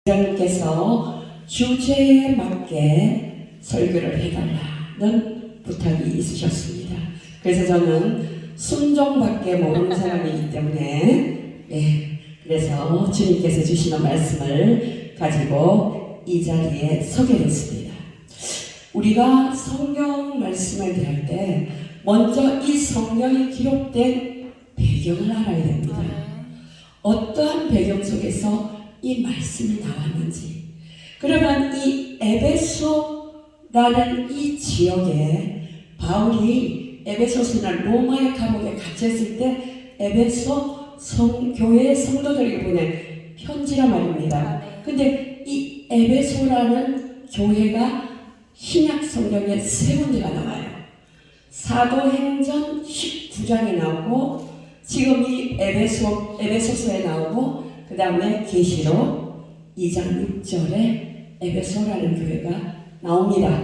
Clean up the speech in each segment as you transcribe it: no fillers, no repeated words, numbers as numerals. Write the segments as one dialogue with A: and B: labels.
A: 장님께서 주제에 맞게 설교를 해달라는 부탁이 있으셨습니다. 그래서 저는 순종밖에 모르는 사람이기 때문에 그래서 주님께서 주시는 말씀을 가지고 이 자리에 서게 됐습니다. 우리가 성경 말씀을 대할 때 먼저 이 성경이 기록된 배경을 알아야 됩니다. 어떠한 배경 속에서 이 말씀이 나왔는지. 그러면 이 에베소라는 이 지역에 바울이 에베소서는 로마의 감옥에 갇혔을 때 에베소 교회의 성도들에게 보낸 편지란 말입니다. 근데 이 에베소라는 교회가 신약 성경에 세 군데가 나와요. 사도행전 19장에 나오고 지금 이 에베소서에 나오고 그 다음에 계시록 2장 6절에 에베소라는 교회가 나옵니다.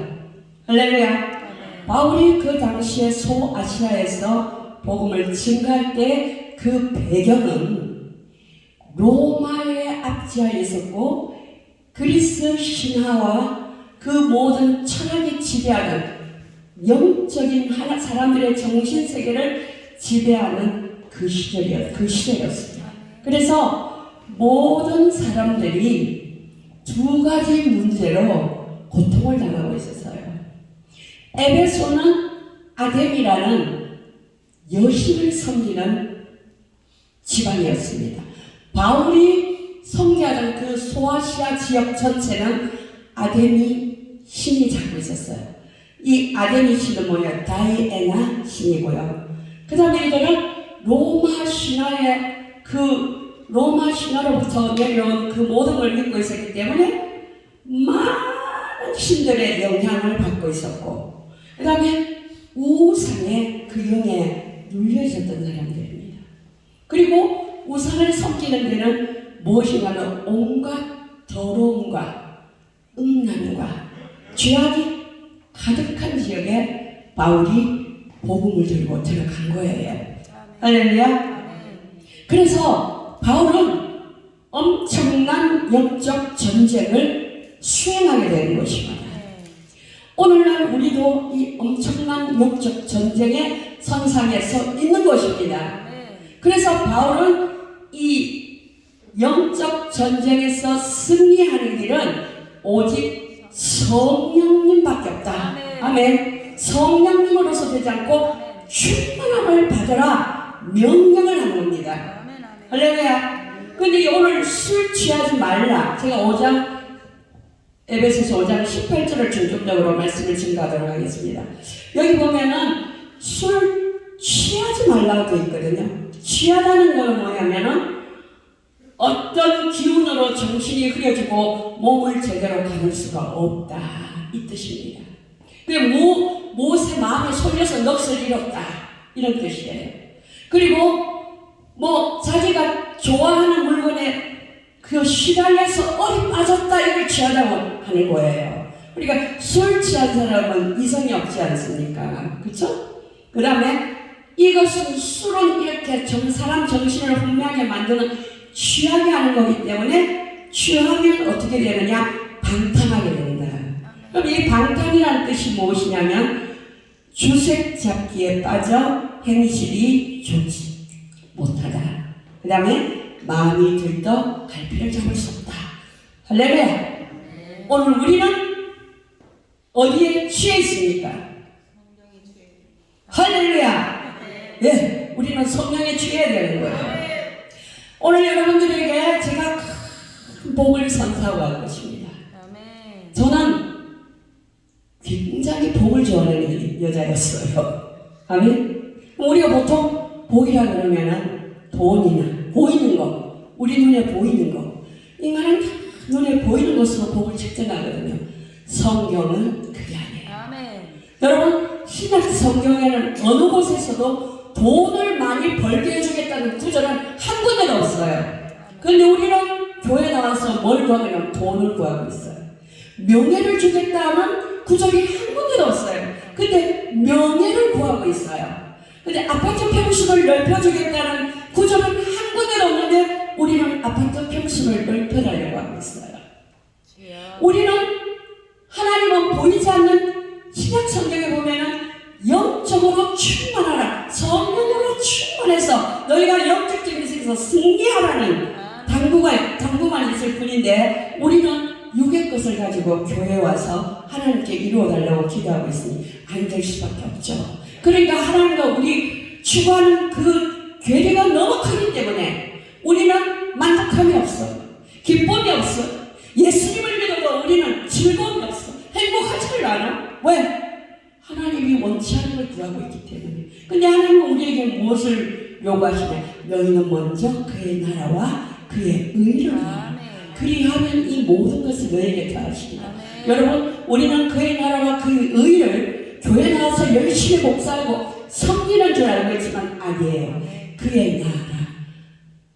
A: 할렐루야. 바울이 그 당시에 소아시아에서 복음을 증거할 때 그 배경은 로마의 압제하에 있었고 그리스 신화와 그 모든 철학이 지배하는 영적인 사람들의 정신세계를 지배하는 그 시절이었습니다. 그래서 모든 사람들이 두 가지 문제로 고통을 당하고 있었어요. 에베소는 아데미라는 여신을 섬기는 지방이었습니다. 바울이 섬기하던 그 소아시아 지역 전체는 아데미 신이 잡고 있었어요. 이 아데미 신은 뭐예요? 다이애나 신이고요. 그 다음에 이들은 로마 신화로부터 내려온 그 모든 걸 믿고 있었기 때문에 많은 신들의 영향을 받고 있었고, 그 다음에 우상의 그 영에 눌려 있었던 사람들입니다. 그리고 우상을 섬기는 데는 무엇인가는 온갖 더러움과 음란과 죄악이 가득한 지역에 바울이 복음을 들고 들어간 거예요. 할렐루야. 그래서 바울은 엄청난 영적 전쟁을 수행하게 되는 것입니다. 오늘날 우리도 이 엄청난 영적 전쟁의 선상에 서 있는 것입니다. 그래서 바울은 이 영적 전쟁에서 승리하는 길은 오직 성령님밖에 없다. 아멘. 성령님으로서 되지 않고 충만함을 받으라 명령을 하는 겁니다. 할렐루야. 근데 오늘 술 취하지 말라. 제가 에베소서 5장 18절을 중점적으로 말씀을 증거하도록 하겠습니다. 여기 보면은 술 취하지 말라고 되어 있거든요. 취하다는 것은 뭐냐면은 어떤 기운으로 정신이 흐려지고 몸을 제대로 가눌 수가 없다. 이 뜻입니다. 못의 마음에 쏠려서 넋을 잃었다. 이런 뜻이에요. 그리고 자기가 좋아하는 물건에 시달려서 얼이 빠졌다. 이걸 취하다고 하는 거예요. 그러니까 술 취한 사람은 이성이 없지 않습니까? 그렇죠? 그 다음에 이것은 술은 이렇게 사람 정신을 혼미하게 만드는 취하게 하는 거기 때문에 취하면 어떻게 되느냐? 방탕하게 된다. 그럼 이 방탕이라는 뜻이 무엇이냐면 주색 잡기에 빠져 행실이 좋지 못하다. 그 다음에 마음이 들떠 갈피를 잡을 수 없다. 할렐루야. 오늘 우리는 어디에 취해 있습니까? 할렐루야. 예, 우리는 성령에 취해야 되는 거예요. 오늘 여러분들에게 제가 큰 복을 선사하고 갈 것입니다. 저는 굉장히 복을 좋아하는 여자였어요. 아멘. 우리가 보통 복이라 그러면은 돈이나 보이는 거, 우리 눈에 보이는 거, 인간은 눈에 보이는 것으로 복을 측정하거든요. 성경은 그게 아니에요. 여러분, 신약 성경에는 어느 곳에서도 돈을 많이 벌게 해주겠다는 구절은 한 군데도 없어요. 그런데 우리는 교회 나와서 뭘 구하면 돈을 구하고 있어요. 명예를 주겠다는 구절이 한 군데도 없어요. 근데 명예를 구하고 있어요. 근데 아파트 평수를 넓혀주겠다는 구절은 한 군데도 없는데 우리는 아파트 평수를 넓혀달라고 하고 있어요. 우리는 하나님은 보이지 않는 신약 성경에 보면은 영적으로 충만하라, 성령으로 충만해서 너희가 영적인 세계에서 승리하라는 당부만 있을 뿐인데, 우리는 육의 것을 가지고 교회에 와서 하나님께 이루어달라고 기도하고 있으니 안 될 수밖에 없죠. 그러니까 하나님과 우리 추구하는 그 괴리가 너무 크기 때문에 우리는 만족함이 없어, 기쁨이 없어, 예수님을 믿어도 우리는 즐거움이 없어, 행복하지를 않아. 왜? 하나님이 원치 않는 걸 구하고 있기 때문에. 근데 하나님은 우리에게 무엇을 요구하시냐? 너희는 먼저 그의 나라와 그의 의를 하라. 그리하면 이 모든 것을 너에게 더하시리라. 여러분, 우리는 그의 나라와 그의 의를 교회 나와서 열심히 목사하고 섬기는 줄 알고 있지만 아니에요. 그의 나라,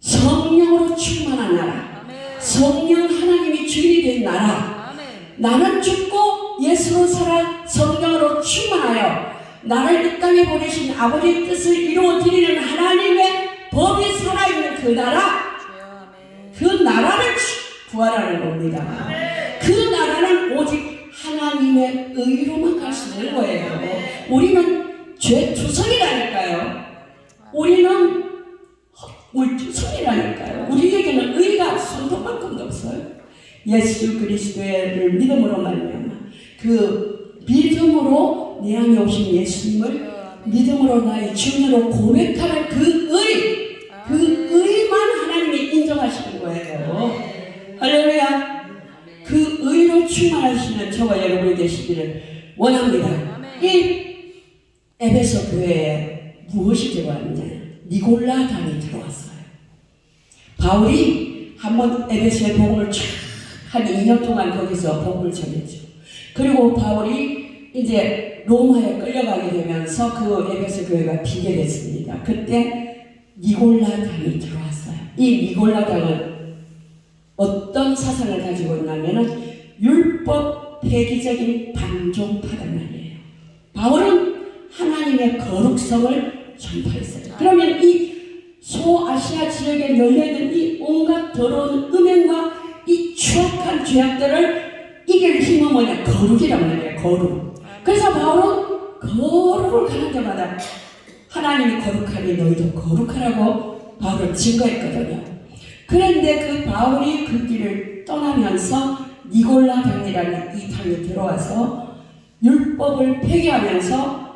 A: 성령으로 충만한 나라, 성령 하나님이 주인이 된 나라. 나는 죽고 예수로 살아 성령으로 충만하여 나를 이 땅에 보내신 아버지의 뜻을 이루어드리는 하나님의 법이 살아있는 그 나라, 그 나라를 구하라는 겁니다. 그 나라는 오직 하나님의 의로만 갈 수 있는 거예요. 우리는 죄투성이라니까요. 우리는 물투성이라니까요. 우리에게는 의가 손톱만큼도 없어요. 예수 그리스도를 믿음으로 말미암아 그 믿음으로 내 안에 오신 예수님을 믿음으로 나의 주님으로 고백하는 그 의만 하나님이 인정하시는 거예요. 할렐루야. 그 의로 충만하시는 저와 여러분이 되시기를 원합니다. 이 에베소 교회에 무엇이 들어왔느냐? 니골라당이 들어왔어요. 바울이 한번 에베소의 복음을 한 2년 동안 거기서 복음을 전했죠. 그리고 바울이 이제 로마에 끌려가게 되면서 그 에베소 교회가 비게 됐습니다. 그때 니골라당이 들어왔어요. 이 니골라당은 어떤 사상을 가지고 있냐면은 율법 폐기적인 반종파단 말이에요. 바울은 하나님의 거룩성을 전파했어요. 그러면 이 소아시아 지역에 열려있는 이 온갖 더러운 음행과 이 추악한 죄악들을 이길 힘은 뭐냐? 거룩이란 말이에요. 거룩. 그래서 바울은 거룩을 가는 데마다 하나님이 거룩하니 너희도 거룩하라고 바울은 증거했거든요. 그런데 그 바울이 그 길을 떠나면서 니골라당이라는 이 당에 들어와서 율법을 폐기하면서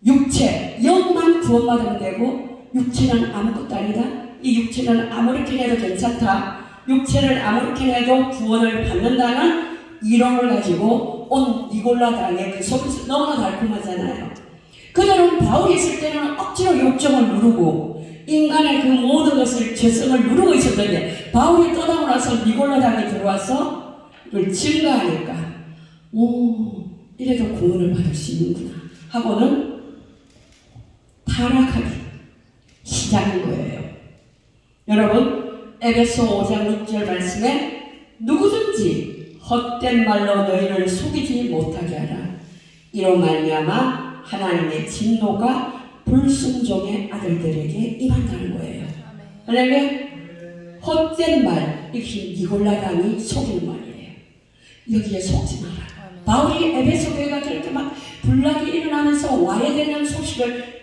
A: 육체, 영만 구원받으면 되고 육체는 아무것도 아니다. 이 육체는 아무렇게 해도 괜찮다. 육체를 아무렇게 해도 구원을 받는다는 이론을 가지고 온 니골라당의 그 속에서 너무나 달콤하잖아요. 그들은 바울이 있을 때는 억지로 욕정을 누르고 인간의 그 모든 것을 죄성을 누르고 있었는데 바울이 떠나고 나서 니골라당이 들어와서 그걸 증거하니까 이래도 구원을 받을 수 있는구나 하고는 타락하기 시작인 거예요. 여러분, 에베소 5장 6절 말씀에 누구든지 헛된 말로 너희를 속이지 못하게 하라. 이로 말미암아 하나님의 진노가 불순종의 아들들에게 임한다는 거예요. 그러니까 헛된 말, 이것이 니골라당이 속이는 말이에요. 여기에 속지 마라. 바울이 에베소 교회가 그렇게 막 분란이 일어나면서 와야 되는 소식을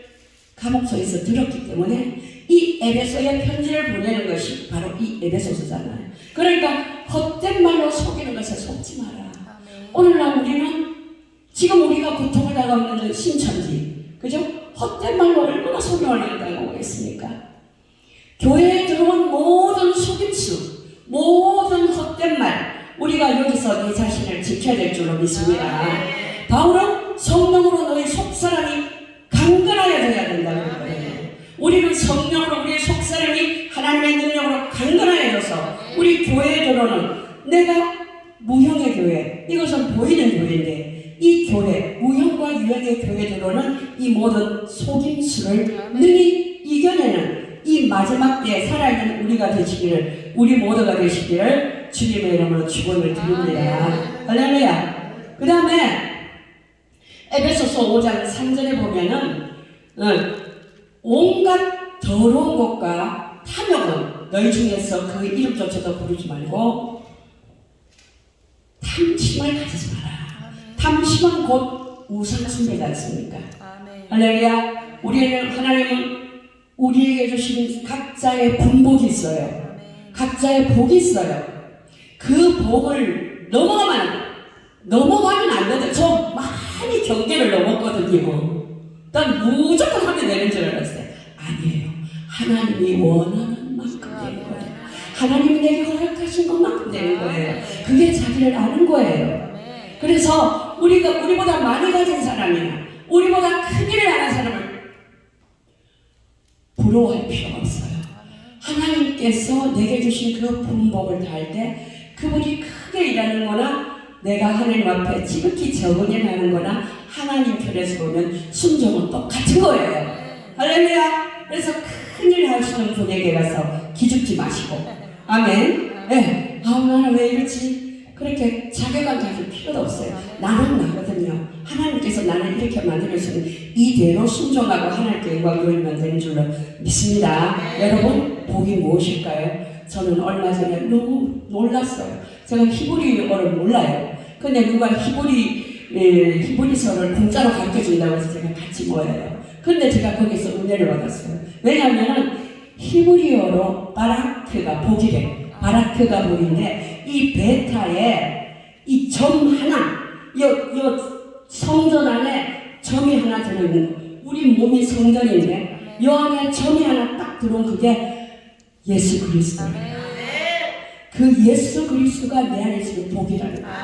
A: 감옥소에서 들었기 때문에 이 에베소에 편지를 보내는 것이 바로 이 에베소서잖아요. 그러니까 헛된 말로 속이는 것에 속지 마라. 오늘날 우리는 지금 우리가 고통을 당하고 있는 신천지, 그죠? 헛된 말로 얼마나 속임을 당하고 있습니까? 교회에 들어온 모든 속임수, 모든 헛된 말, 우리가 여기서 내 자신을 지켜야 될 줄로 믿습니다. 바울은 성령으로 너희 속사람이 강건하여야 된다고 했거든요. 우리는 성령으로 우리의 속사람이 하나님의 능력으로 강건하여져서 우리 교회에 들어오는 내가 무형의 교회, 이것은 보이는 교회인데 이 교회, 무형과 유형의 교회에 들어오는 이 모든 속임수를 능히 이겨내는 이 마지막 때에 살아있는 우리가 되시기를, 우리 모두가 되시기를 주님의 이름으로 축원을 드립니다. 할렐루야. 그 다음에 에베소서 5장 3절에 보면은 온갖 더러운 것과 탐욕은 너희 중에서 그 이름조차도 부르지 말고 탐심을 가지지 마라. 탐심은 곧 우상숭배지 않습니까? 할렐루야. 우리는 하나님은 우리에게 주신 각자의 분복이 있어요. 각자의 복이 있어요. 그 복을 넘어가면 안 되는데 저 많이 경계를 넘었거든요. 난 무조건 하면 되는 줄 알았어요. 아니에요. 하나님이 원하는 만큼 되는 거예요. 하나님이 내게 허락하신 것만큼 되는 거예요. 그게 자기를 아는 거예요. 그래서 우리보다 많이 가진 사람이나 우리보다 큰 일을 하는 사람을 부러워할 필요가 없어요. 하나님께서 내게 주신 그 분복을 다할 때 그분이 크게 일하는 거나 내가 하나님 앞에 지극히 적은 일 하는 거나 하나님 편에서 보면 순종은 똑같은 거예요. 할렐루야. 그래서 큰 일 하시는 분에게 가서 기죽지 마시고 아멘. 네. 나는 왜 이러지? 그렇게 자괴감 가질 필요도 없어요. 나는 나거든요. 하나님께서 나를 이렇게 만들어주시는 이대로 순종하고 하나님께 영광 돌리면 되는 줄로 믿습니다. 여러분 복이 무엇일까요? 저는 얼마 전에 너무 놀랐어요. 제가 히브리어를 몰라요. 근데 누가 히브리서를 공짜로 가르쳐준다고 해서 제가 같이 모여요. 근데 제가 거기서 은혜를 받았어요. 왜냐하면 히브리어로 바라크가 복이래. 바라크가 복인데 이 베타에 이 점 하나, 요 성전 안에 점이 하나 들어있는 우리 몸이 성전인데 요 안에 점이 하나 딱 들어온 그게 예수 그리스도예요. 그 예수 그리스도가 내 안에 있으면 복이라는 거예요.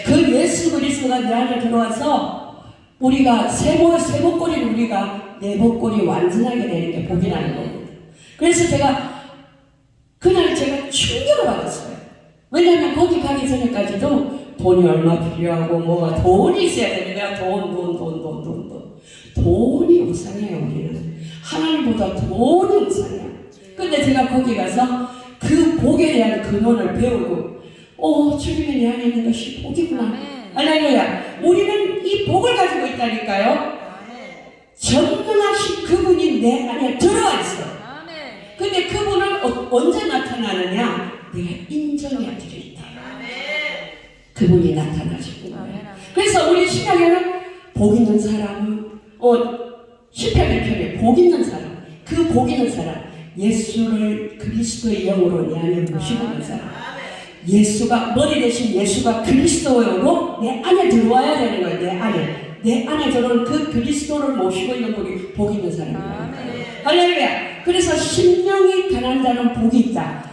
A: 그 예수 그리스도가 내 안에 들어와서 우리가 세복골인 우리가 내복골이 완전하게 되는 게 복이라는 겁니다. 그래서 그날 제가 충격을 받았어요. 왜냐하면 거기 가기 전에까지도 돈이 얼마 필요하고 뭐가 돈이 있어야 되니까 돈이 우상이에요. 우리는 하나님보다 돈이 우상이에요. 근데 제가 거기 가서 그 복에 대한 근원을 배우고 주님의 내 안에 있는 것이 복이구나. 할렐루야. 우리는 이 복을 가지고 있다니까요. 전능하신 그분이 내 안에 들어와 있어. 근데 그분은 언제 나타나느냐? 내가 인정해야 되겠다. 그분이 나타나시는 거예요. 그래서 우리 신약에는 복 있는 사람은 시편 1편에 복 있는 사람, 그 복 있는 사람, 예수를 그리스도의 영으로 내 안에 모시고 있는 사람, 예수가 머리 대신 예수가 그리스도로 내 안에 들어와야 되는 거예요. 내 안에 들어온 그 그리스도를 모시고 있는 분이 복 있는 사람이에요. 할렐루야. 그래서 심령이 가난한 자는 복이 있다.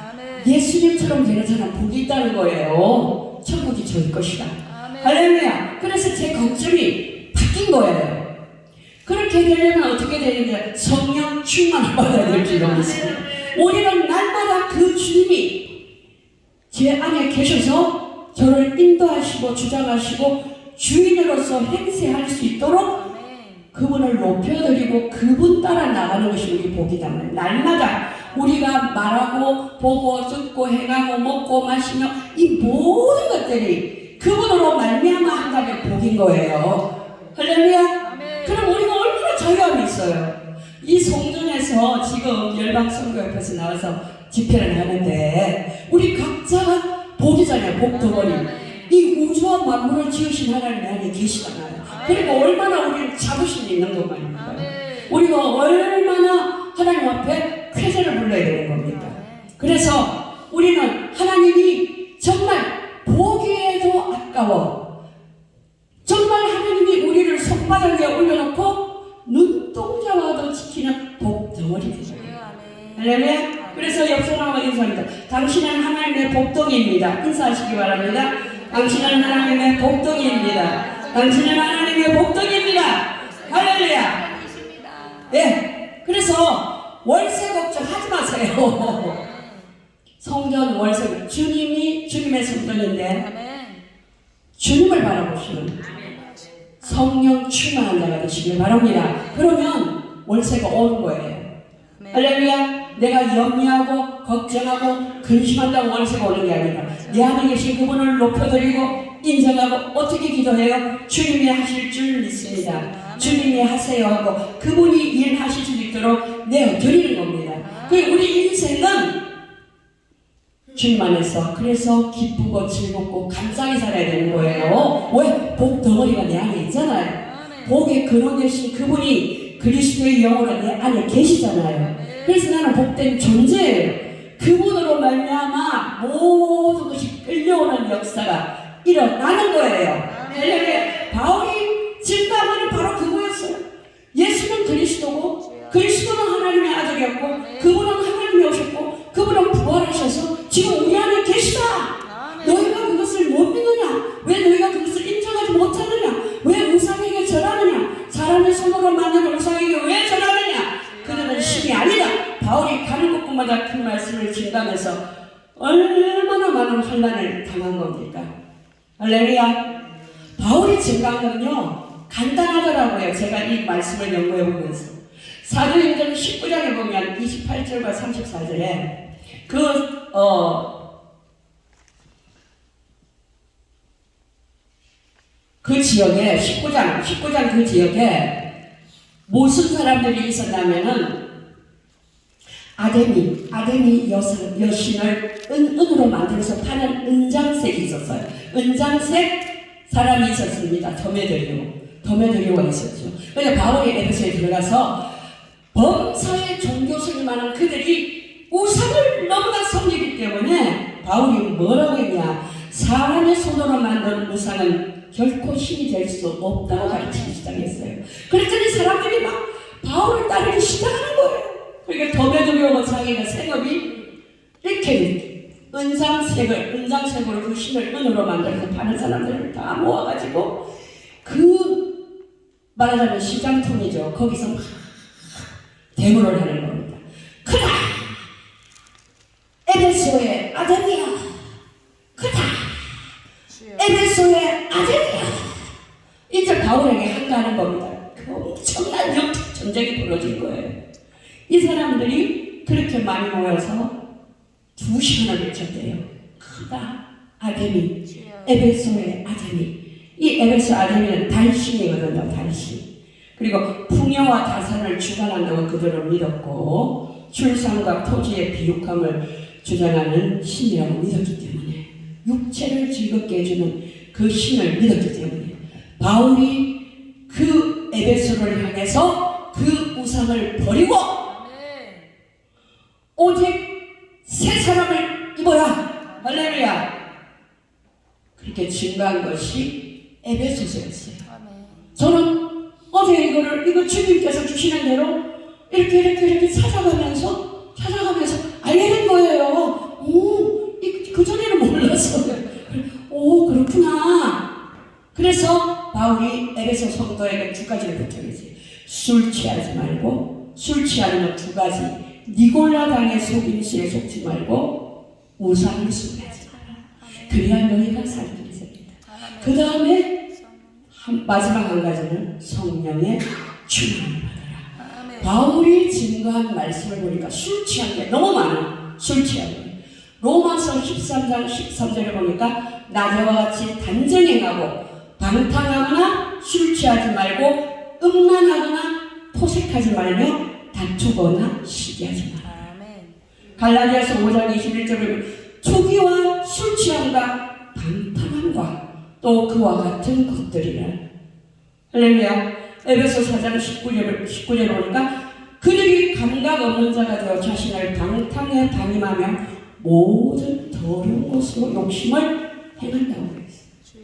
A: 예수님처럼 되는 사람 복이 있다는 거예요. 천국이 저희 것이다. 할렐루야. 그래서 제 걱정이 바뀐 거예요. 그렇게 되려면 어떻게 되느냐? 성령 충만을 받아야 될 줄로 믿습니다. 우리는 날마다 그 주님이 제 안에 계셔서 저를 인도하시고 주장하시고 주인으로서 행세할 수 있도록 그분을 높여드리고 그분 따라 나가는 것이 우리 복이다. 날마다 우리가 말하고 보고 듣고 행하고 먹고 마시며 이 모든 것들이 그분으로 말미암아 한다면 복인 거예요. 할렐루야. 그럼 우리가 얼마나 자유함이 있어요. 이 성전에서 지금 열방선교협회에서 나와서 집회를 하는데 우리 각자가 복이잖아요. 복덩어리. 이 우주와 만물을 지으신 하나님 안에 계시잖아요. 그리고 얼마나 우리는 자부심이 있는 것만입니다. 우리가 얼마나 하나님 앞에 쾌재를 불러야 되는 겁니까? 그래서 우리는 하나님이 정말 보기에도 아까워, 정말 하나님이 우리를 손바닥 위에 올려놓고 눈동자와도 지키는 복덩어리 되죠. 할렐루야. 그래서 옆 사람과 인사합니다. 당신은 하나님의 복덩이입니다. 인사하시기 바랍니다. 당신은 하나님의 복덩이입니다. 당신은 하나님의 복덩이입니다. 할렐루야. 네. 그래서 월세 걱정하지 마세요. 성전 월세, 주님의 성전인데 주님을 바라보시는 성령 충만한 자가 되시길 바랍니다. 그러면 월세가 오는 거예요. 할렐루야. 내가 염려하고 걱정하고 근심한다고 월세가 오는 게 아니라 내 안에 계신 그분을 높여드리고 인정하고 어떻게 기도해요? 주님이 하실 줄 믿습니다. 주님이 하세요 하고 그분이 일하실 수 있도록 내어드리는 겁니다. 우리 인생은 주님 안에서. 그래서 기쁘고 즐겁고 감사히 살아야 되는 거예요. 왜? 복 덩어리가 내 안에 있잖아요. 복의 근원 되신 그분이 그리스도의 영으로 내 안에 계시잖아요. 그래서 나는 복된 존재예요. 그분으로 말미암아 모든 것이 끌려오는 역사가 일어나는 거예요. 바울이 증거한 것은 바로 그거였어요. 예수는 그리스도고 그리스도는 하나님의 아들이었고 그분은 하나님이 오셨고 그분은 부활하셔서 지금 우리 안에 계시다. 너희가 그것을 못 믿느냐? 왜 너희가 그것을 인정하지 못하느냐? 왜 우상에게 절하느냐? 사람의 손으로 만든 우상에게 왜 절하느냐? 그들은 신이 아니다. 바울이 가는 곳마다 그 말씀을 증가하면서 얼마나 많은 환난을 당한 겁니까? 할렐루야. 바울이 증가한 건요 간단하더라고요. 제가 이 말씀을 연구해 보면서 사도행전 19장에 보면 28절과 34절에 그 지역에 19장 그 지역에 무슨 사람들이 있었냐면은 아데미 여신을 은으로 만들어서 파는 은장색이 있었어요. 은장색 사람이 있었습니다. 더메드리오가 있었죠. 그래서 바울이 에베소에 들어가서 범사의 종교생활하는 그들이 우상을 너무나 섬기기 때문에 바울이 뭐라고 했냐? 사람의 손으로 만든 우상은 결코 신이 될 수 없다고 가르치기 시작했어요. 그랬더니 사람들이 막 바울을 따르기 시작하는 거예요. 그러니까 더메드리오가 자기가 생업이 이렇게 은장색으로 그 신을 은으로 만들어서 파는 사람들을 다 모아가지고 말하자면 시장통이죠. 거기서 막 대물을 하는 겁니다. 크다! 에베소의 아데미야! 크다! 에베소의 아데미야! 이제 바울에게 한가하는 겁니다. 그 엄청난 영적 전쟁이 벌어진 거예요. 이 사람들이 그렇게 많이 모여서 2시간을 외쳤대요. 크다! 아데미! 에베소의 아데미! 이 에베소 아데미는 달신이거든요. 달신. 그리고 풍요와 자산을 주관한다고 그들을 믿었고 출산과 토지의 비육함을 주장하는 신이라고 믿었기 때문에 육체를 즐겁게 해주는 그 신을 믿었기 때문에 바울이 그 에베소를 향해서 그 우상을 버리고 오직 새 사람을 입어라. 할렐루야. 그렇게 증가한 것이 에베소서였어요. 저는 어제 이거 주님께서 주시는 대로 이렇게 찾아가면서 알게 된 거예요. 그전에는 몰랐어요. 그렇구나. 그래서 바울이 에베소 성도에게 2가지를 부탁했어요. 술 취하지 말고, 술 취하는 2가지. 니골라당의 속임수에 속지 말고 우상을 숭배하지 마라. 그래야 너희가 살기를 됩니다. 그 다음에 마지막 한 가지는 성령의 충만을 받아라. 바울이 증거한 말씀을 보니까 술 취한 게 너무 많아. 술 취한 게. 로마서 13장 13절에 보니까 나대와 같이 단정행하고 방탕하거나 술 취하지 말고 음란하거나 토색하지 말며 다투거나 시기하지 마라. 갈라디아서 5장 21절에 투기와 술 취함과 방탕함과 또 그와 같은 것들이라. 할렐루야. 에베소 4장 19절에 보니까 그들이 감각 없는 자가 되어 자신을 방탕에 방임하며 모든 더러운 것으로 욕심을 행한다고 그랬어요.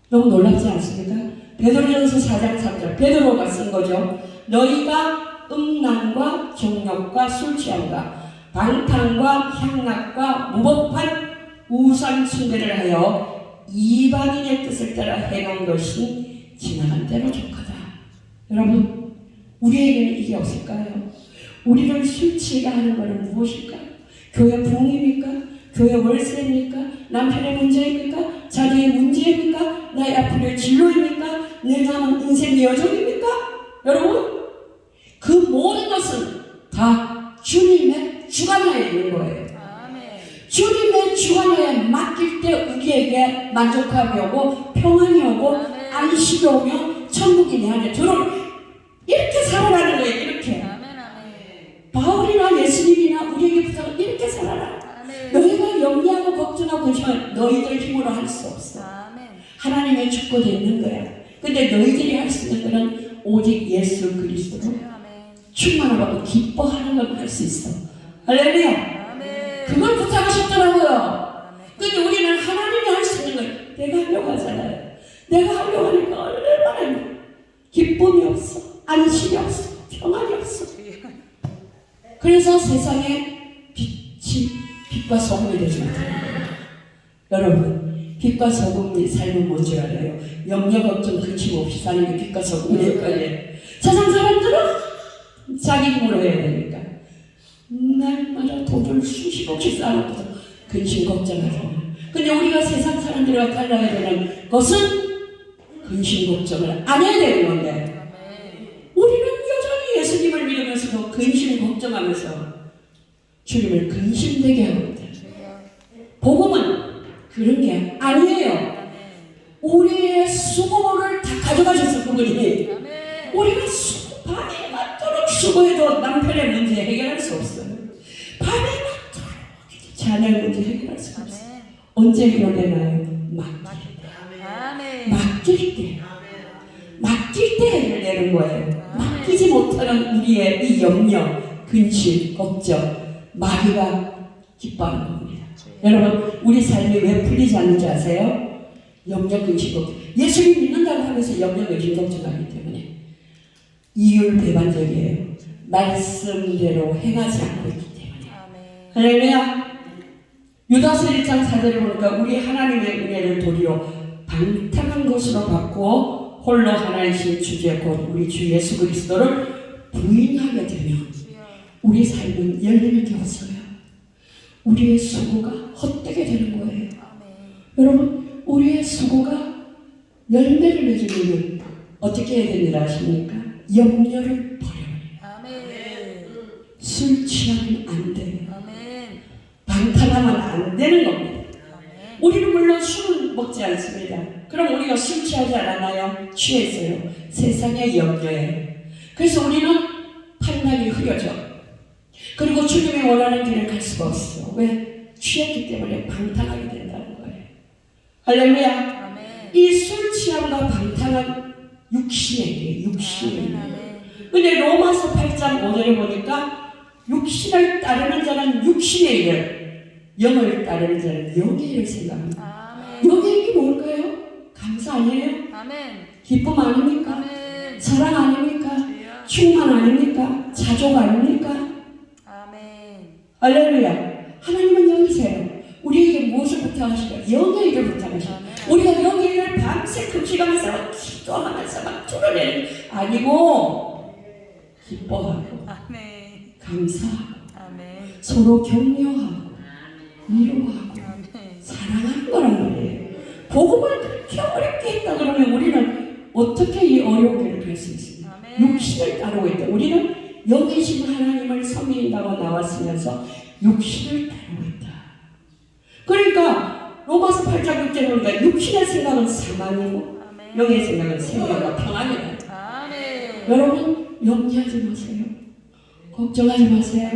A: 너무 놀랍지 않습니까? 베드로전서 4장 3절 베드로가 쓴 거죠. 너희가 음란과 정욕과 술 취함과 방탕과 향락과 무법한 우상 숭배를 하여 이방인의 뜻을 따라 행한 것이 지나간 대로 족하다. 여러분, 우리에게는 이게 없을까요? 우리를 술 취하게 하는 것은 무엇일까요? 교회 부흥입니까? 교회 월세입니까? 남편의 문제입니까? 자녀의 문제입니까? 나의 앞으로의 진로입니까? 내 남은 인생의 여정입니까? 여러분, 그 모든 것은 다 주님의 주관하에 있는 거예요. 주님의 주관에 맡길 때 우리에게 만족함이 오고 평안이 오고 안식이 오며 천국이 내 안에 들어오는, 이렇게 살아가는 거예요. 이렇게 바울이나 예수님이나 우리에게 부탁을 이렇게 살아라. 너희가 수고나 근심은 너희들 힘으로 할 수 없어.
B: 아멘.
A: 하나님의 축복이 있는 거야. 근데 너희들이 할 수 있는 거는 오직 예수 그리스도로
B: 아멘.
A: 충만하고 기뻐하는 걸 할 수 있어. 할렐루야.
B: 아멘.
A: 그걸 부탁하셨더라고요.
B: 아멘.
A: 근데 우리는 하나님이 할 수 있는 걸 내가 하려고 하잖아요. 내가 하려고 하니까 얼마나 기쁨이 없어, 안심이 없어, 평안이 없어. 그래서 세상에 빛과 소금이 되지 못해요. 여러분, 빛과 소금의 삶은 뭔 줄 알아요? 염려 걱정 근심 없이 사는 게 빛과 소금일 거예요. 세상 사람들은 자기 힘으로 해야 되니까 날마다 돈을 수십억씩 쌓아놓고서 근심 걱정하잖아요. 근데 우리가 세상 사람들과 달라야 되는 것은 근심 걱정을 안 해야 되는 건데, 우리는 여전히 예수님을 믿으면서도 근심 걱정하면서 주님을 근심되게 하고 있다. 복음은 그런 게 아니에요. 우리의 수고를 다 가져가셔서 그분이 우리가 밤에 맞도록 수고해도 남편의 문제 해결할 수 없어요. 밤에 맞도록 자녀 문제 해결할 수 없어요. 언제 해결되나요? 맡길 때. 맡길 때 해결되는 거예요. 맡기지 못하는 우리의 이 염려, 근심, 걱정, 마귀가 기뻐하는 겁니다. 여러분, 우리 삶이 왜 풀리지 않는지 아세요? 염려, 근심, 걱정. 예수님 믿는다고 하면서 염려, 근심, 걱정하기 때문에. 이율 배반적이에요. 말씀대로 행하지 않고 있기 때문에. 할렐루야. 유다서 1장 4절을 보니까 우리 하나님의 은혜를 도리어 방탕한 것으로 바꾸어 홀로 하나이신 주제 곧 우리 주 예수 그리스도를 부인하게 되면 우리 삶은 열매를 맺어요. 우리의 수고가 헛되게 되는 거예요. 여러분, 우리의 수고가 열매를 맺으려면 어떻게 해야 됩니다 아십니까? 염려를 버려야 해요. 술 취하면 안 돼요. 방탕하면 안 되는 겁니다. 우리는 물론 술을 먹지 않습니다. 그럼 우리가 술 취하지 않았나요? 취했어요. 세상의 염려에. 그래서 우리는 판단이 흐려져. 그리고 주님이 원하는 길을 갈 수가 없어. 왜? 취했기 때문에 방탕하게 된다는 거예요. 할렐루야. 이 술 취함과 방탕한 육신의 일, 육신의 일. 근데 로마서 8장 5절에 보니까 육신을 따르는 자는 육신의 일을, 영을 따르는 자는 영의 일을 생각합니다. 영의 일이 뭘까요? 감사 아니에요? 기쁨 아닙니까? 사랑 아닙니까? 충만 아닙니까? 자족 아닙니까? 할렐루야. 하나님은 영이세요. 우리에게 무엇을 부탁하실까요? 영의 일을 부탁하시죠. 우리가 영의 일을 밤새 금식하면서 기도하면서 막 쫄아내는 아니고 기뻐하고 감사하고 서로 격려하고 위로하고 사랑하는 거란 말이에요. 복음을 그렇게 어렵게 했다 그러면 우리는 어떻게 이 어려운 길을 갈 수 있습니까? 육신을 따르고 있다. 우리는 영이신 하나님을 섬긴다고 나왔으면서 육신을 따르고 있다. 그러니까 로마서 8장 6절에 보니까 육신의 생각은 사망이고 영의 생각은 생명과 평안이다. 여러분, 염려하지 마세요. 걱정하지 마세요.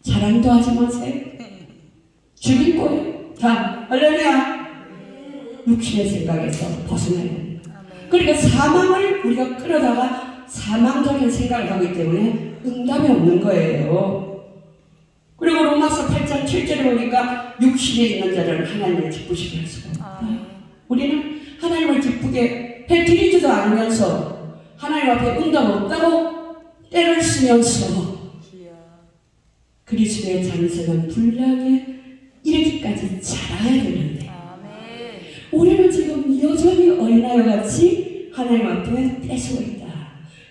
A: 자랑도 하지 마세요. 죽일 거예요. 자, 할렐루야. 육신의 생각에서 벗어나야 됩니다. 그러니까 사망을 우리가 끌어다가 사망적인 생각을 하기 때문에 응답이 없는 거예요. 그리고 로마서 8장 7절에 보니까 육신에 있는 자를 하나님을 기쁘시게 할 수가 없다. 우리는 하나님을 기쁘게 해드리지도 않으면서 하나님 앞에 응답 없다고 때를 쓰면서 그리스도의 장성한 분량에 이르기까지 자라야 되는데 우리는 지금 여전히 어린아이같이 하나님 앞에 떼쓰고 있다.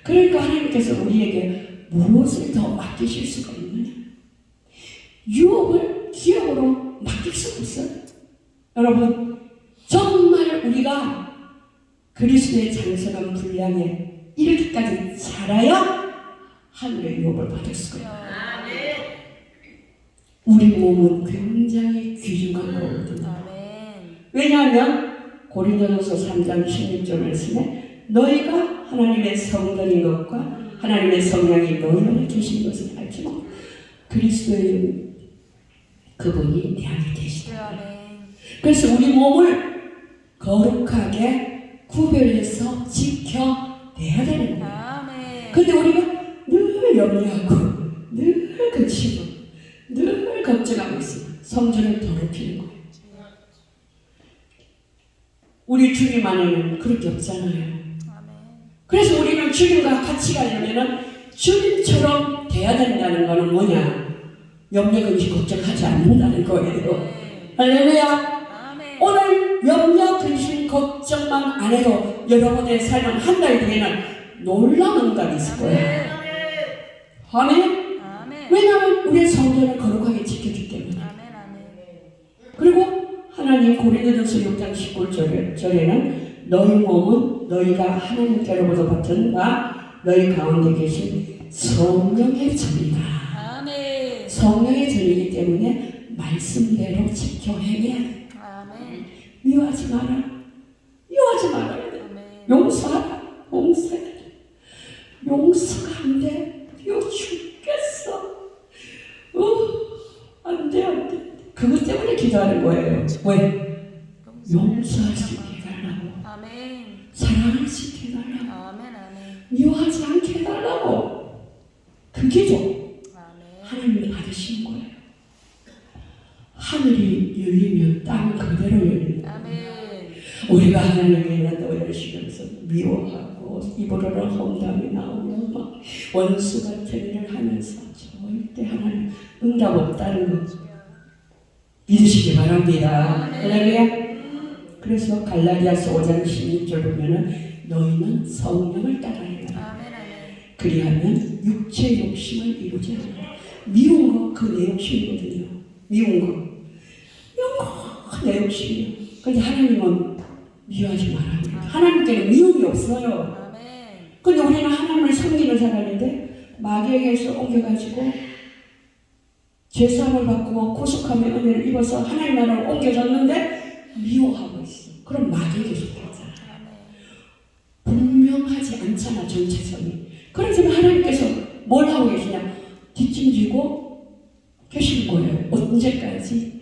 A: 그러니까 하나님께서 우리에게 무엇을 더 맡기실 수가 있느냐? 유업을 기업으로 맡길 수 없어요. 여러분, 정말 우리가 그리스도의 장성한 분량에 이르기까지 자라야 하늘의 유업을 받을 수가 있어요. 우리 몸은 굉장히 귀중한 거거든요. 왜냐하면 고린도전서 3장 16절 말씀에 너희가 하나님의 성전인 것과 하나님의 성령이 너희 안에 계신 것을 알지만 그리스도의 그분이 내 안에 계시다.
B: 아멘.
A: 그래서 우리 몸을 거룩하게 구별해서 지켜내야 되는 거예요.
B: 아멘.
A: 근데 우리가 늘 염려하고 늘 그치고 늘 걱정하고 있어요. 성전을 더럽히는 거예요. 우리 주님 안에는 그럴 게 없잖아요.
B: 아멘.
A: 그래서 우리는 주님과 같이 가려면 주님처럼 돼야 된다는 거는 뭐냐? 염려, 근심, 걱정하지 않는다는 거예요. 할렐루야.
B: 아멘.
A: 오늘 염려, 근심, 걱정만 안 해도 여러분의 삶은 한 달 뒤에는 놀라운 응답이 있을 거예요. 아멘.
B: 아멘.
A: 왜냐하면 우리의 성전을 거룩하게 지켜주기 때문에.
B: 아멘. 아멘.
A: 그리고 하나님 고린도전서 6장 19절에는 너희 몸은 너희가 하나님께로부터 받은 바 너희 가운데 계신 성령의 전이다.
B: 아멘.
A: 성령의 전이기 때문에 말씀대로 지켜 행해야 돼.
B: 아멘.
A: 미워하지 마라. 미워하지 말아야 돼.
B: 아멘.
A: 용서하라. 용서해야 돼. 용서가 안 돼. 미워 죽겠어. 안 돼, 안 돼. 그것 때문에 기도하는 거예요. 왜? 용서할 수 있게 해달라고.
B: 아멘.
A: 사랑할 수 있게 해달라고.
B: 아멘. 아멘.
A: 미워하지 않게 해달라고. 그 기도
B: 아멘.
A: 하나님이 받으시는 거예요. 하늘이 열리면 땅은 그대로 열린다.
B: 아멘.
A: 우리가 하나님께 난다고 열심히 하면서 미워하고 입으로는 험담이 나오고 막 원수 같은 일을 하면서 절대 하나님 응답 없다는 거 믿으시기 바랍니다. 할렐루야. 그래서 갈라디아서 5장 16절 보면은 너희는 성령을 따라해라.
B: 아멘. 아멘.
A: 그리하면 육체 욕심을 이루지 않는다. 미운 거 그 내 욕심이거든요. 미운 거. 내 욕심이에요. 근데 하나님은 미워하지 말아요. 하나님께는 미움이 없어요.
B: 아멘.
A: 근데 우리는 하나님을 섬기는 사람인데 마귀에게서 옮겨가지고 죄사함을 받고 구속함의 은혜를 입어서 하나님 나라로 옮겨졌는데 미워하고 있어. 그럼 마귀에게 속했잖아. 분명하지 않잖아, 정체성이. 그래서 하나님께서 뭘 하고 계시냐? 뒷짐지고 계시는 거예요. 언제까지?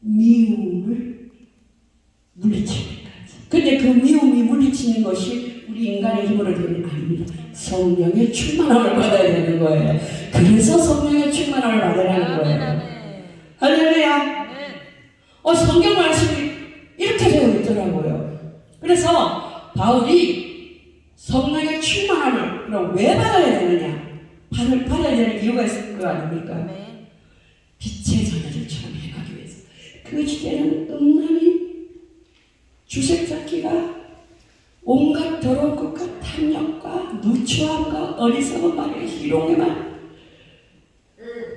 A: 미움을 물리칠 때까지. 근데 그 미움이 물리치는 것이 우리 인간의 힘으로 되는 게 아닙니다. 성령의 충만함을 받아야 되는 거예요. 그래서 성령의 충만함을 받으라는 거예요. 할렐루야. 성경 말씀이 이렇게 되어 있더라고요. 그래서 바울이 성령의 충만함을 그럼 왜 받아야 되느냐? 받아야 되는 이유가 있을 거 아닙니까? 빛의 자녀들처럼 해가기 위해서. 그 시대는 음란이 주색 잡기가 온갖 더러운 것과 탐욕과 누추함과 어리석은 말의 희롱에만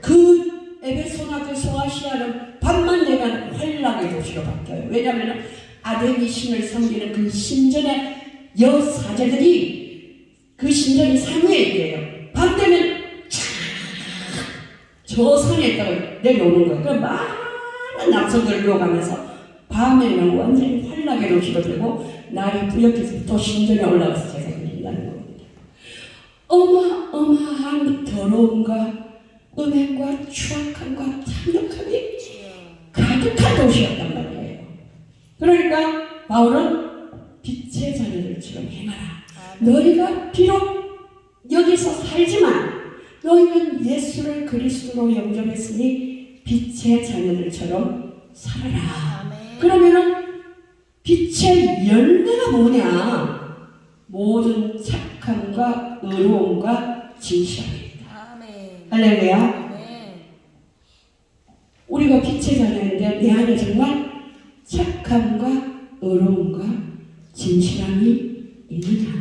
A: 그 에베소나 그 소아시아는 밤만 되면 환락의 도시로 바뀌어요. 왜냐하면 아데미 신을 섬기는 그 신전의 여사제들이 그 신전이 사무엘이에요. 밤 되면 저 산에 있다가 내려오는 거예요. 그 많은 남성들을 이어가면서 밤에는 완전히 환락의 도시로 되고 날이 뿌옇게 또 신전에 올라가서 제사를 드린다는 겁니다. 어마어마한 더러움과 음행과 추악함과 탐욕함이 가득한 도시였단 말이에요. 그러니까 바울은 빛의 자녀들처럼 행하라. 너희가 비록 여기서 살지만 너희는 예수를 그리스도로 영접했으니 빛의 자녀들처럼 살아라. 그러면은 빛의 열매가 뭐냐? 모든 착함과 의로움과 진실함입니다. 할렐루야. 우리가 빛의 자녀인데 내 안에 정말 착함과 의로움과 진실함이 있느냐?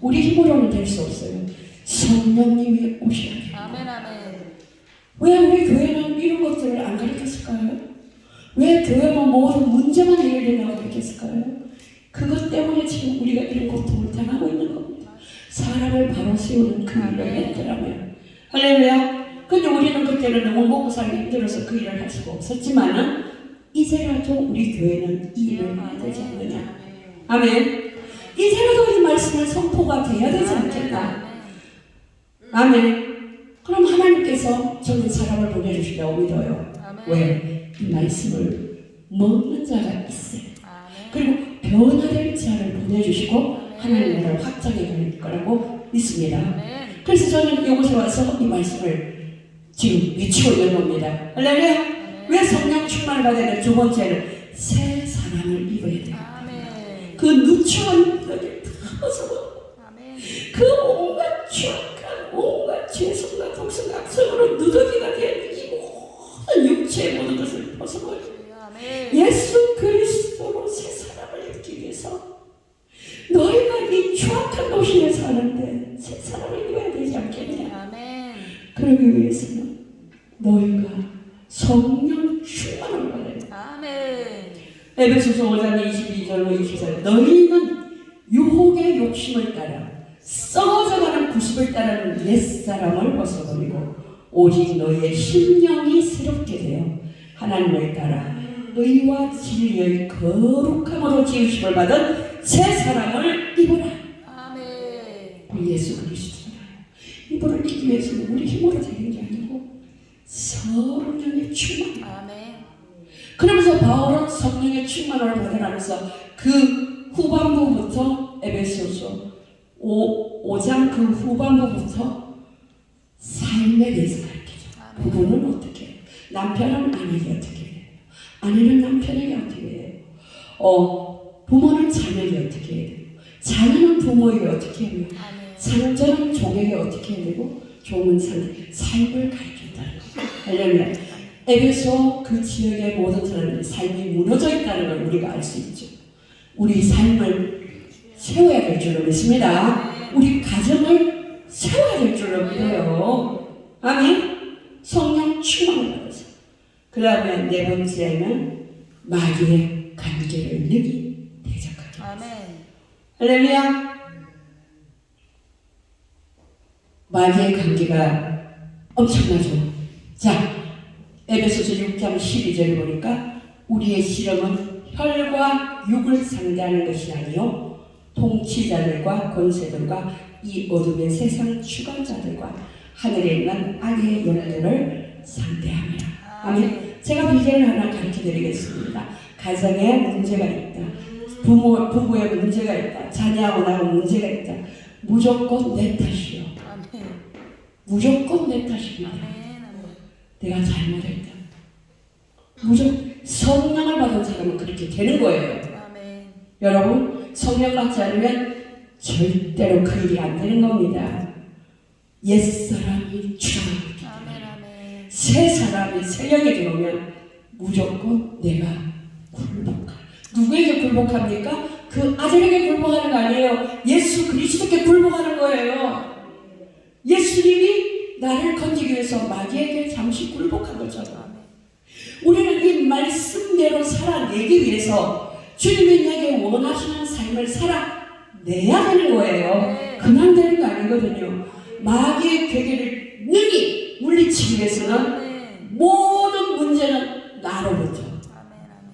A: 우리 힘으로는 될 수 없어요. 성령님이 오셔야 돼요. 왜 우리 교회는 이런 것들을 안 가르쳤을까요? 왜 교회만 모든 문제만 해결된다고 가르쳤을까요? 그것 때문에 지금 우리가 이런 고통을 당하고 있는 겁니다. 사람을 바로 세우는 그 일을 했더라면. 할렐루야. 근데 우리는 그때는 너무 먹고 살기 힘들어서 그 일을 할 수가 없었지만은 이제라도 우리 교회는 이 일을 해야 되지 않느냐. 아멘. 이제라도 이 말씀을 선포가 돼야 되지 않겠나. 아멘. 그럼 하나님께서 저는 사람을 보내주시라고 믿어요. 왜? 이 말씀을 먹는 자가 있어요.
B: 아멘.
A: 그리고 변화될 자를 보내주시고 하나님 나라를 확장해 갈 거라고 믿습니다.
B: 아멘.
A: 그래서 저는 이곳에 와서 이 말씀을 지금 미치고 있는 겁니다. 할렐루야. 왜 성령 충만을 받아야 되는 두 번째는 새 사람을 입어야 돼요.
B: 아멘.
A: 그 누추한 것을 벗어버리고
B: 아멘.
A: 그 온갖 추악한 온갖 죄성과 독성과 악성으로 누더기가 된 이 모든 육체의 모든 것을 벗어버리고
B: 아멘.
A: 예수 그리스도로 새 사람을 입기 위해서 너희가 이 추악한 도시에 사는데 새 사람을 입어야 되지 않겠냐.
B: 아멘.
A: 그러기 위해서는 너희가 성령 충만을 받아야 돼.
B: 아멘.
A: 에베소서 5장 22절로 24절 너희는 유혹의 욕심을 따라 썩어져가는 구습을 따르는 옛사람을 벗어버리고 오직 너희의 심령이 새롭게 되어 하나님을 따라 의와 진리의 거룩함으로 지으심을 받은 새 사람을 입어라.
B: 아멘.
A: 우리 예수 그리스도잖아요. 이분을 입기 위해서는 우리 힘으로 되는 게 아니고 성령의 충만.
B: 아멘.
A: 그러면서 바울은 성령의 충만을 받으라면서 그 후반부부터 에베소서 5장 그 후반부부터 삶에 대해서 가르치죠. 부부는 어떻게 해요? 남편은 아내에게 어떻게 해요? 아내는 남편에게 어떻게 해요? 부모는 자녀에게 어떻게 해야 돼요? 자녀는 부모에게 어떻게 해요?
B: 아멘.
A: 상전은 종에게 어떻게 해야 되고 종은 삶을 가르쳤다는 거예요. 할렐루야. 에베소 그 지역의 모든 사람들이 삶이 무너져 있다는 걸 우리가 알 수 있죠. 우리 삶을 세워야 될 줄로 믿습니다. 우리 가정을 세워야 될 줄로 믿어요. 아멘. 성령 충만을 받아서. 그 다음에 네 번째는 마귀의 관계를 능히 대적하게.
B: 아멘.
A: 할렐루야. 마귀의 관계가 엄청나죠. 자, 에베소서 6장 12절을 보니까 우리의 실험은 혈과 육을 상대하는 것이 아니요 통치자들과 권세들과 이 어둠의 세상 주관자들과 하늘에 있는 악의 영들을 상대합니다. 아멘. 제가 비전을 하나 가르쳐드리겠습니다. 가정에 문제가 있다. 부부에 문제가 있다. 자녀하고 나하고 문제가 있다. 무조건 내 탓이요.
B: 아멘.
A: 무조건 내 탓입니다.
B: 아멘. 아멘.
A: 내가 잘못했다. 무조건 성령을 받은 사람은 그렇게 되는 거예요.
B: 아멘.
A: 여러분 성령 받지 않으면 절대로 그 일이 안 되는 겁니다. 옛사람이 출항하기
B: 아멘.
A: 때문에
B: 아멘.
A: 새 사람이 새 영이 들어오면 무조건 내가 굴복하. 누구에게 굴복합니까? 그 아들에게 굴복하는 거 아니에요. 예수 그리스도께 굴복하는 거예요. 예수님이 나를 건지기 위해서 마귀에게 잠시 굴복한 것처럼 우리는 이 말씀대로 살아내기 위해서 주님이 내게 원하시는 삶을 살아내야 되는 거예요. 그냥 되는 거 아니거든요. 마귀의 괴계를 능히 물리치기 위해서는
B: 아멘.
A: 모든 문제는 나로부터
B: 아멘. 아멘.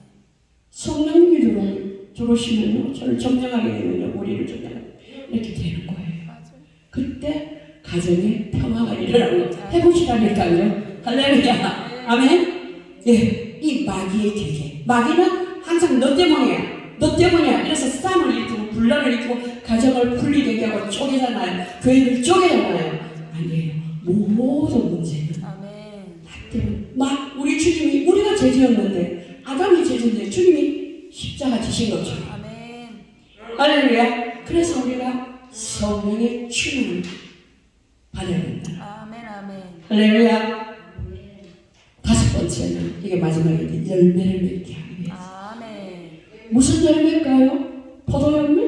A: 성령님이 들어오시면요 저를 점령하게 되면요 우리를 점령하게 이렇게 되는 거예요.
B: 맞아요.
A: 그때 가정에 평화가 일어나는 거 해보시라니까요. 할렐루야. 아멘. 예, 이 마귀의 계계. 마귀는 항상 너 때문이야. 너 때문이야. 이래서 싸움을 일으키고 분란을 일으키고 가정을 분리되게 하고 쪼개잖아요. 교회를 쪼개잖아요. 아니에요. 모든 문제는
B: 아멘.
A: 나 때문에. 우리 주님이 우리가 죄지었는데 아담이 죄졌는데 주님이 십자가 지신 것처럼.
B: 아멘.
A: 할렐루야. 그래서 우리가 성령의 충만을 받아야 된다.
B: 아멘. 아멘.
A: 할렐루야. 다섯 번째는 이게 마지막인데 열매를 맺게 하기 위해서.
B: 아멘.
A: 무슨 열매일까요? 포도 열매?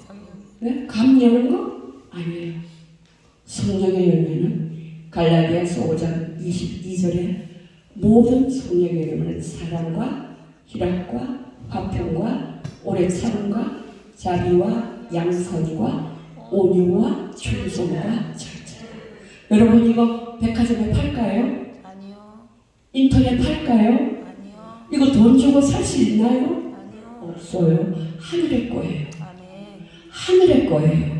B: 성령.
A: 네? 감 여는 거? 아니에요. 성령의 열매는 갈라디아서 5장 22절에 모든 성령의 열매는 사랑과 희락과 화평과 오래 참음과 자비와 양선과 온유와 충성과 절제. 여러분 이거 백화점에 팔까요?
B: 아니요.
A: 인터넷 팔까요?
B: 아니요.
A: 이거 돈 주고 살 수 있나요?
B: 아니요.
A: 없어요. 하늘의 거예요.
B: 아멘.
A: 하늘의 거예요.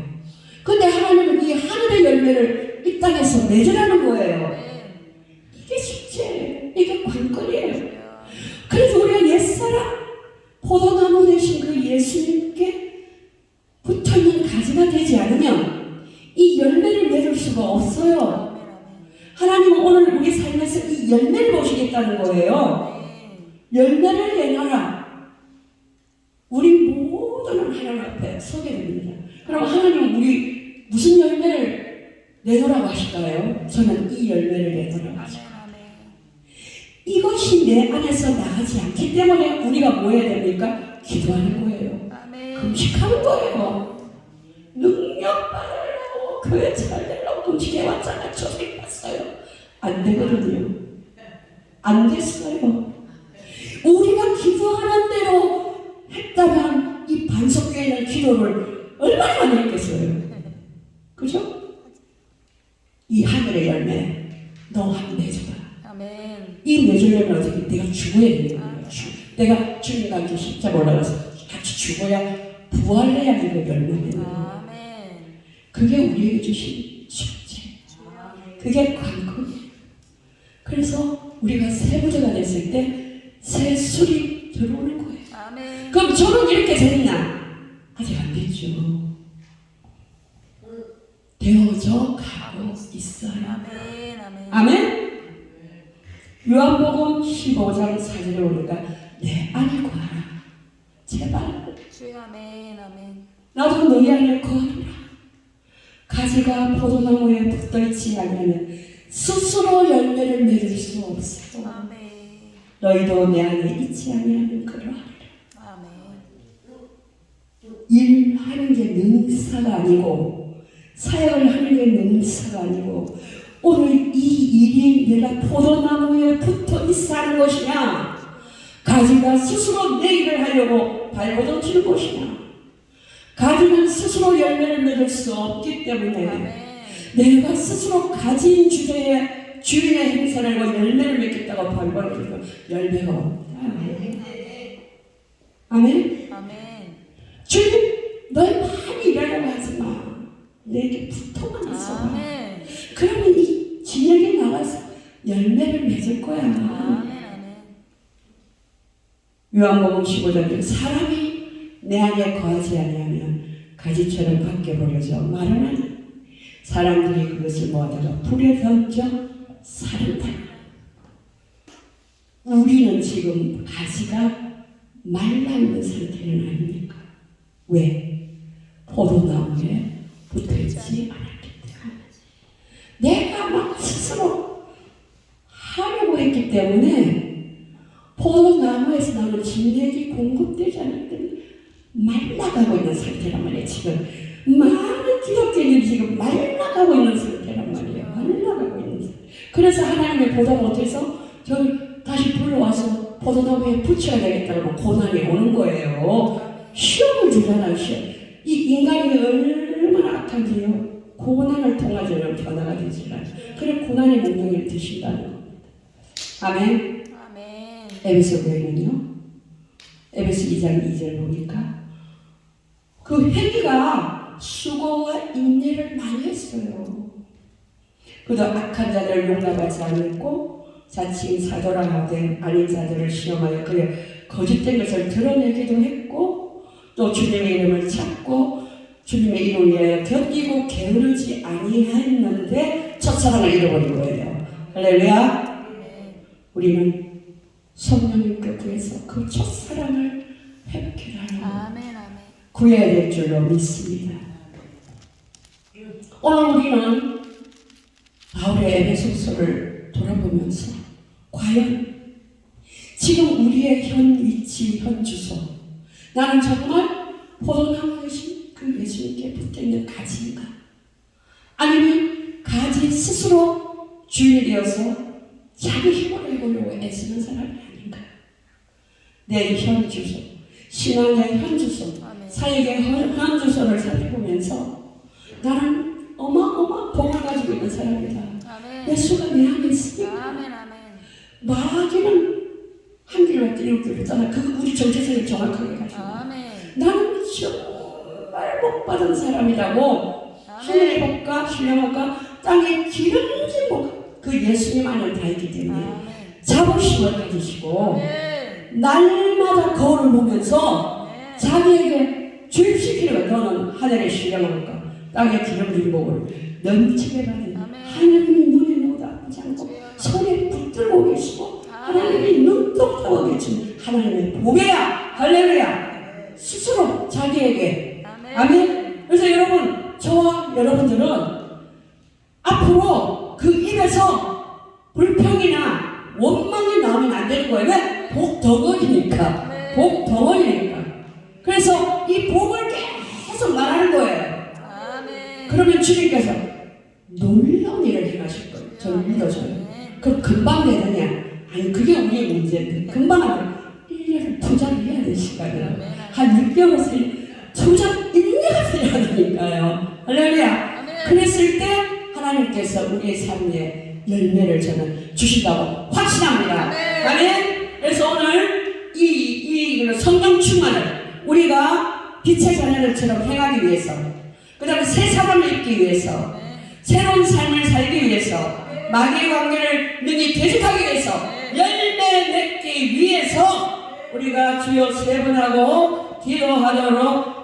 A: 근데 하나님은 이 하늘의 열매를 이 땅에서 맺으라는 거예요.
B: 아멘.
A: 이게 쉽지. 이게 관건이에요.
B: 주여.
A: 그래서 우리가 옛사람 포도나무 대신 그 예수님께 붙어있는 가지가 되지 않으면 이 열매를 맺을 수가 없어요.
B: 아멘, 아멘.
A: 하나님은 오늘 우리 삶에서 이 열매를 보시겠다는 거예요. 열매를 내놔라. 우리 모두는 하나님 앞에 서게 됩니다. 그럼 하나님은 우리 무슨 열매를 내놓으라고 하실까요? 저는 이 열매를 내놓으라고 하십니다.
B: 아멘, 아멘.
A: 이것이 내 안에서 나가지 않기 때문에 우리가 뭐 해야 됩니까? 기도하는 거예요.
B: 아멘.
A: 금식하는 거예요. 능력 받으려고 교회 잘 되려고 금식해왔잖아요. 저 생각했어요. 안 되거든요. 안 됐어요. 우리가 기도하는 대로 했다면 이 반석교회는 기도를 얼마나 많이 했겠어요. 그죠? 이 하늘의 열매 너 한번 내줘라.
B: 아멘.
A: 이 맺으려면 어떻게 내가 죽어야 되는 거예요. 내가 주님과 함께 십자가 올라가서 같이 죽어야 부활해야 이거 열매되는 거예요.
B: 아멘.
A: 그게 우리에게 주신 축제. 그게 관건이에요. 그래서 우리가 새 부자가 됐을 때 새 술이 들어오는 거예요.
B: 아멘.
A: 그럼 저는 이렇게 됐나? 아직 안 됐죠. 되어져 가고 있어요.
B: 아멘. 아멘.
A: 아멘? 요한복음 15장 4절에 보니까 내 안에 거하라. 제발
B: 주여. 아멘. 아멘.
A: 나도 너희 안에 거하노라. 가지가 포도나무에 붙어있지 않으면 스스로 열매를 맺을 수 없어.
B: 아멘.
A: 너희도 내 안에 있지 아니하면 그러하리라.
B: 아멘.
A: 일하는 게 능사가 아니고 사역을 하는 게 능사가 아니고 오늘 이 일이 내가 포도나무에 붙어 있어 하는 것이냐, 가지가 스스로 내 일을 하려고 발버둥 치는 것이냐. 가지는 스스로 열매를 맺을 수 없기 때문에
B: 아멘.
A: 내가 스스로 가진 주제에 주인의 행사를 하고 열매를 맺겠다고 발버둥 치면 열매가 없다. 아멘?
B: 아멘.
A: 주님, 너희 많이 일하려고 하지 마. 내게 붙어만 있어봐.
B: 아멘.
A: 그러면 이 진영에 나가서 열매를 맺을 거야.
B: 아멘. 아멘.
A: 요한복음 15장 사람이 내 안에 거하지 아니하면 가지처럼 밖에 버려져 마르나니 사람들이 그것을 모아다가 불에 던져 사른다. 우리는 지금 가지가 말라있는 상태는 아닙니까? 왜? 포도나무에 붙어있지 않았기 때문에. 내가 막 스스로 하려고 했기 때문에 포도나무에서 나오는 진액이 공급되지 않았기 때문에 말라가고 있는 상태란 말이에요. 지금 많은 기독교인들이 지금 말라가고 있는 상태란 말이에요. 말라가고 있는 상태. 그래서 하나님이 보다 못해서 저를 다시 불러와서 포도나무에 붙여야 되겠다고 고난이 오는 거예요. 시험을 주잖아요. 시험. 이 인간이 얼마나 악한지요. 고난을 통하지는 변화가 되지만 그래 고난의 몽둥이를 드신다는 겁니다. 아멘.
B: 아멘.
A: 에베소 교회는요. 에베소 2장 2절 보니까 그 회개가 수고와 인내를 많이 했어요. 그도 악한 자들을 용납하지 않았고 자칭 사도라 하되 아닌 자들을 시험하여 그의 거짓된 것을 드러내기도 했고 또 주님의 이름을 찾고 주님의 이름을 위하여 견디고 게으르지 아니했는데 첫사랑을 잃어버린 거예요. 할렐루야. 우리는 성령님께 구해서 그 첫사랑을 회복해라.
B: 아멘. 아멘.
A: 구해야 될 줄로 믿습니다. 오늘 우리는 바울의 에베소서를 돌아보면서 과연 지금 우리의 현 위치, 현 주소, 나는 정말 포도나무 대신 그 예수님께 붙어있는 가지인가? 아니면 가지 스스로 주인이 되어서 자기 힘으로 해보려고 애쓰는 사람이 아닌가? 내 현 주소, 신앙의 현 주소, 사역의 현 주소를 살펴보면서 나는 어마어마한 복을 가지고 있는 사람이다.
B: 아멘.
A: 예수가 내 안에 있으니까.
B: 아멘. 아멘.
A: 마귀는 한 길로 할때 일곱 길로 있잖아. 그 우리 정체성을 정확하게 가지고.
B: 아멘.
A: 나는 정말 복 받은 사람이라고 하늘의 복과 신령함과 땅의 기름진 복, 그 예수님 안에 다 있기 때문에
B: 아멘.
A: 자부심을 가지시고
B: 아멘.
A: 날마다 거울을 보면서
B: 네.
A: 자기에게 주입시키는 거. 너는 하늘의 신령함과 땅의 기름진 복을 넘치게 받은
B: 아멘.
A: 하나님이 눈에 놓아도 아프지 않고 손에 붙들고 계시고 하나님이 눈동자고 계신 하나님의 복이야. 할렐루야. 스스로 자기에게
B: 아멘.
A: 아멘. 그래서 여러분, 저와 여러분들은 앞으로 그 입에서 불평이나 원망이 나오면 안 되는 거예요. 왜? 복 덩어리니까.
B: 네.
A: 복 덩어리니까. 그래서 이 복을 계속 말하는 거예요.
B: 아멘.
A: 그러면 주님께서 놀라운 일을 행하실 거예요. 저를 믿어줘요. 그럼 금방 되느냐? 아니, 그게 우리의 문제인데 금방 하면 1년을 투자를 해야 될 시간이에요. 한 6개월을 투자 1년을 해야 되니까요. 할렐루야.
B: 아멘.
A: 그랬을 때 하나님께서 우리의 삶에 열매를 저는 주신다고 확신합니다.
B: 아멘.
A: 아멘. 그래서 오늘 이 성령 충만을 우리가 빛의 자녀들처럼 행하기 위해서, 그 다음에 새 사람을 입기 위해서, 새로운 삶을 살기 위해서, 마귀의 관계를 능히 대적하기 위해서, 열매 맺기 위해서 우리가 주여 세 번 하고 기도하도록